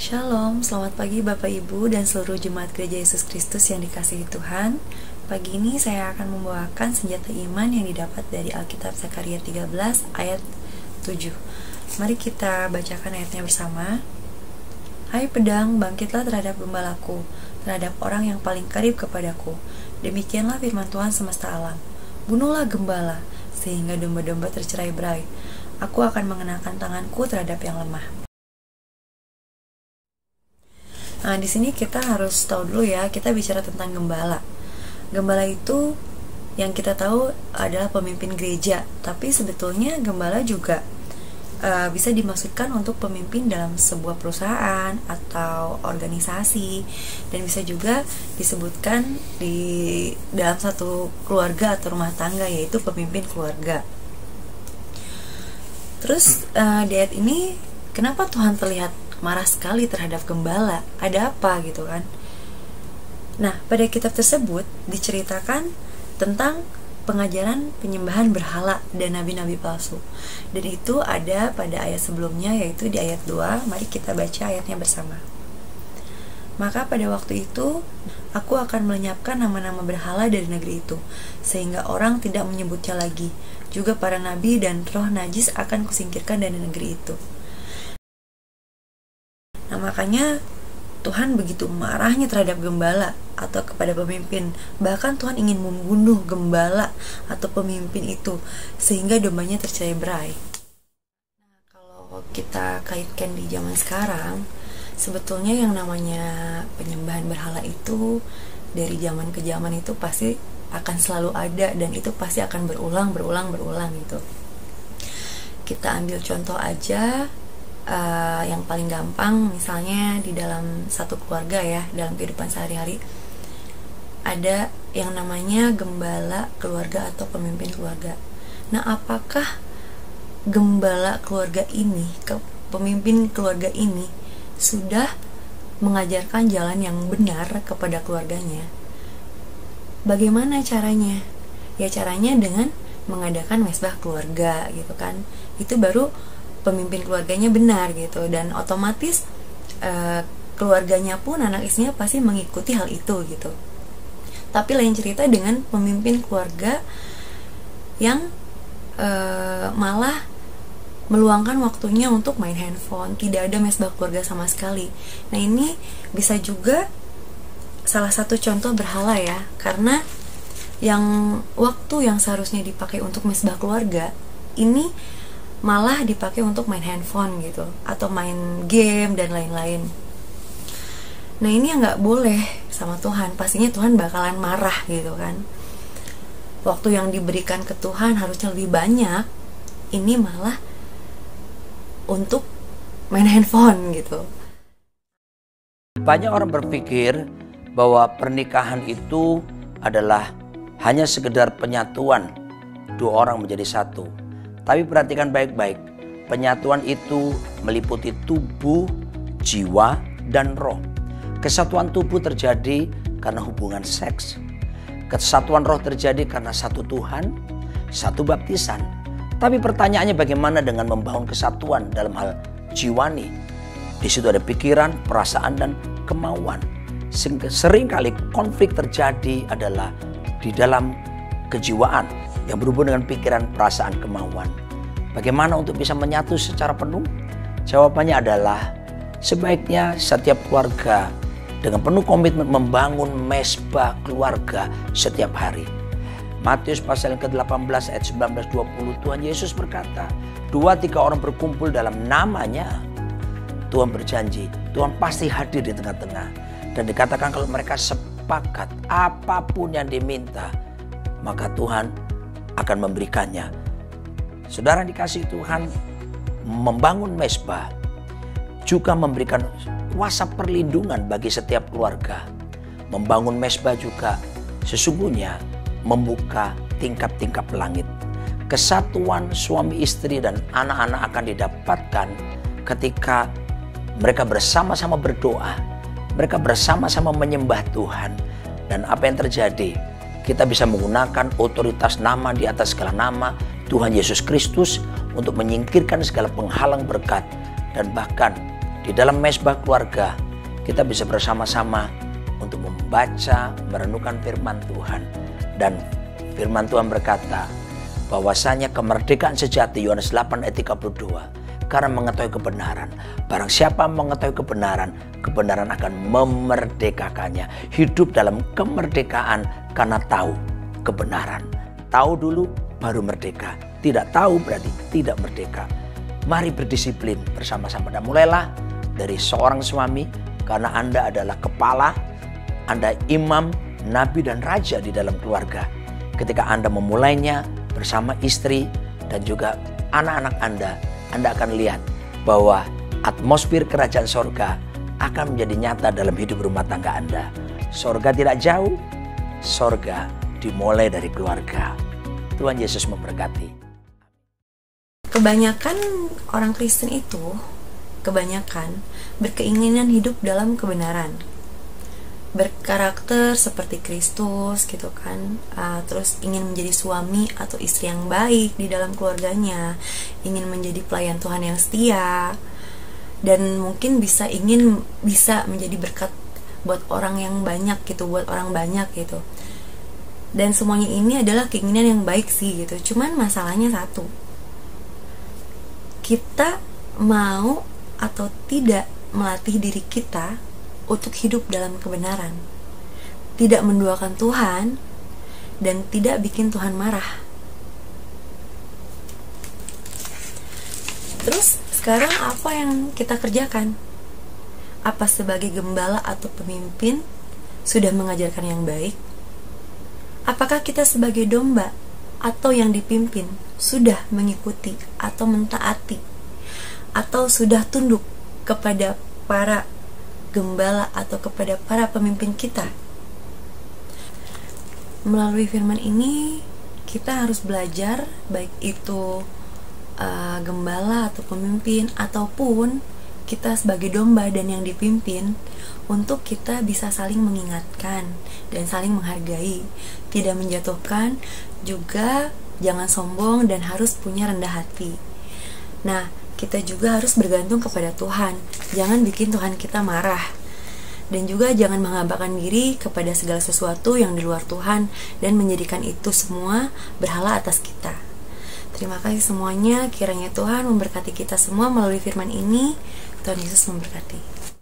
Shalom, selamat pagi Bapak Ibu dan seluruh jemaat Gereja Yesus Kristus yang dikasihi Tuhan. Pagi ini saya akan membawakan senjata iman yang didapat dari Alkitab Zakaria 13 ayat 7. Mari kita bacakan ayatnya bersama. Hai pedang, bangkitlah terhadap gembalaku, terhadap orang yang paling karib kepadaku. Demikianlah firman Tuhan semesta alam. Bunuhlah gembala, sehingga domba-domba tercerai-berai. Aku akan mengenakan tanganku terhadap yang lemah. Nah, di sini kita harus tahu dulu ya, kita bicara tentang gembala. Gembala itu yang kita tahu adalah pemimpin gereja, tapi sebetulnya gembala juga bisa dimaksudkan untuk pemimpin dalam sebuah perusahaan atau organisasi, dan bisa juga disebutkan di dalam satu keluarga atau rumah tangga, yaitu pemimpin keluarga. Terus di ayat ini kenapa Tuhan terlihat marah sekali terhadap gembala? Ada apa gitu kan? Nah, pada kitab tersebut diceritakan tentang pengajaran penyembahan berhala dan nabi-nabi palsu. Dan itu ada pada ayat sebelumnya, yaitu di ayat 2. Mari kita baca ayatnya bersama. Maka pada waktu itu aku akan melenyapkan nama-nama berhala dari negeri itu, sehingga orang tidak menyebutnya lagi. Juga para nabi dan roh najis akan kusingkirkan dari negeri itu. Nah, makanya Tuhan begitu marahnya terhadap gembala atau kepada pemimpin. Bahkan Tuhan ingin membunuh gembala atau pemimpin itu sehingga dombanya tercerai-berai. Nah, kalau kita kaitkan di zaman sekarang, sebetulnya yang namanya penyembahan berhala itu dari zaman ke zaman itu pasti akan selalu ada, dan itu pasti akan berulang gitu. Kita ambil contoh aja, yang paling gampang, misalnya di dalam satu keluarga ya, dalam kehidupan sehari-hari ada yang namanya gembala keluarga atau pemimpin keluarga. Nah, apakah gembala keluarga ini, pemimpin keluarga ini sudah mengajarkan jalan yang benar kepada keluarganya? Bagaimana caranya? Ya, caranya dengan mengadakan mesbah keluarga gitu kan. Itu baru pemimpin keluarganya benar gitu, dan otomatis keluarganya pun, anak istrinya pasti mengikuti hal itu gitu. Tapi lain cerita dengan pemimpin keluarga yang malah meluangkan waktunya untuk main handphone, tidak ada mesbah keluarga sama sekali. Nah, ini bisa juga salah satu contoh berhala ya, karena yang waktu yang seharusnya dipakai untuk mesbah keluarga ini malah dipakai untuk main handphone gitu, atau main game dan lain-lain. Nah, ini yang gak boleh sama Tuhan. Pastinya Tuhan bakalan marah gitu kan. Waktu yang diberikan ke Tuhan harusnya lebih banyak, ini malah untuk main handphone gitu. Banyak orang berpikir bahwa pernikahan itu adalah hanya sekedar penyatuan dua orang menjadi satu. Tapi perhatikan baik-baik, penyatuan itu meliputi tubuh, jiwa, dan roh. Kesatuan tubuh terjadi karena hubungan seks. Kesatuan roh terjadi karena satu Tuhan, satu baptisan. Tapi pertanyaannya, bagaimana dengan membangun kesatuan dalam hal jiwani? Di situ ada pikiran, perasaan, dan kemauan. Seringkali konflik terjadi adalah di dalam kejiwaan yang berhubungan dengan pikiran, perasaan, kemauan. Bagaimana untuk bisa menyatu secara penuh? Jawabannya adalah sebaiknya setiap keluarga dengan penuh komitmen membangun mesbah keluarga setiap hari. Matius pasal yang ke-18 ayat 19-20, Tuhan Yesus berkata, 2-3 orang berkumpul dalam namanya, Tuhan berjanji, Tuhan pasti hadir di tengah-tengah. Dan dikatakan kalau mereka sepakat apapun yang diminta, maka Tuhan akan memberikannya. Saudara dikasih Tuhan, membangun mesbah juga memberikan kuasa perlindungan bagi setiap keluarga. Membangun mesbah juga sesungguhnya membuka tingkap-tingkap langit. Kesatuan suami istri dan anak-anak akan didapatkan ketika mereka bersama-sama berdoa, mereka bersama-sama menyembah Tuhan. Dan apa yang terjadi? Kita bisa menggunakan otoritas nama di atas segala nama, Tuhan Yesus Kristus, untuk menyingkirkan segala penghalang berkat. Dan bahkan di dalam mesbah keluarga kita bisa bersama-sama untuk membaca, merenungkan firman Tuhan. Dan firman Tuhan berkata bahwasanya kemerdekaan sejati, Yohanes 8 ayat 32, karena mengetahui kebenaran. Barang siapa mengetahui kebenaran, kebenaran akan memerdekakannya. Hidup dalam kemerdekaan karena tahu kebenaran. Tahu dulu baru merdeka. Tidak tahu berarti tidak merdeka. Mari berdisiplin bersama-sama. Dan mulailah dari seorang suami, karena Anda adalah kepala, Anda imam, nabi dan raja di dalam keluarga. Ketika Anda memulainya bersama istri dan juga anak-anak Anda akan lihat bahwa atmosfer kerajaan sorga akan menjadi nyata dalam hidup rumah tangga Anda. Sorga tidak jauh, sorga dimulai dari keluarga. Tuhan Yesus memberkati. Kebanyakan orang Kristen itu berkeinginan hidup dalam kebenaran, berkarakter seperti Kristus gitu kan, terus ingin menjadi suami atau istri yang baik di dalam keluarganya, ingin menjadi pelayan Tuhan yang setia, dan mungkin bisa menjadi berkat buat orang yang banyak gitu, buat orang banyak gitu. Dan semuanya ini adalah keinginan yang baik sih gitu. Cuman masalahnya satu, kita mau atau tidak melatih diri kita untuk hidup dalam kebenaran, tidak menduakan Tuhan, dan tidak bikin Tuhan marah. Terus sekarang apa yang kita kerjakan? Apa sebagai gembala atau pemimpin sudah mengajarkan yang baik? Apakah kita sebagai domba atau yang dipimpin sudah mengikuti atau mentaati, atau sudah tunduk kepada para gembala atau kepada para pemimpin kita? Melalui firman ini kita harus belajar, baik itu gembala atau pemimpin ataupun kita sebagai domba dan yang dipimpin, untuk kita bisa saling mengingatkan dan saling menghargai, tidak menjatuhkan, juga jangan sombong dan harus punya rendah hati. Nah, kita juga harus bergantung kepada Tuhan, jangan bikin Tuhan kita marah, dan juga jangan mengabaikan diri kepada segala sesuatu yang di luar Tuhan dan menjadikan itu semua berhala atas kita. Terima kasih semuanya, kiranya Tuhan memberkati kita semua melalui firman ini. Tuhan Yesus memberkati.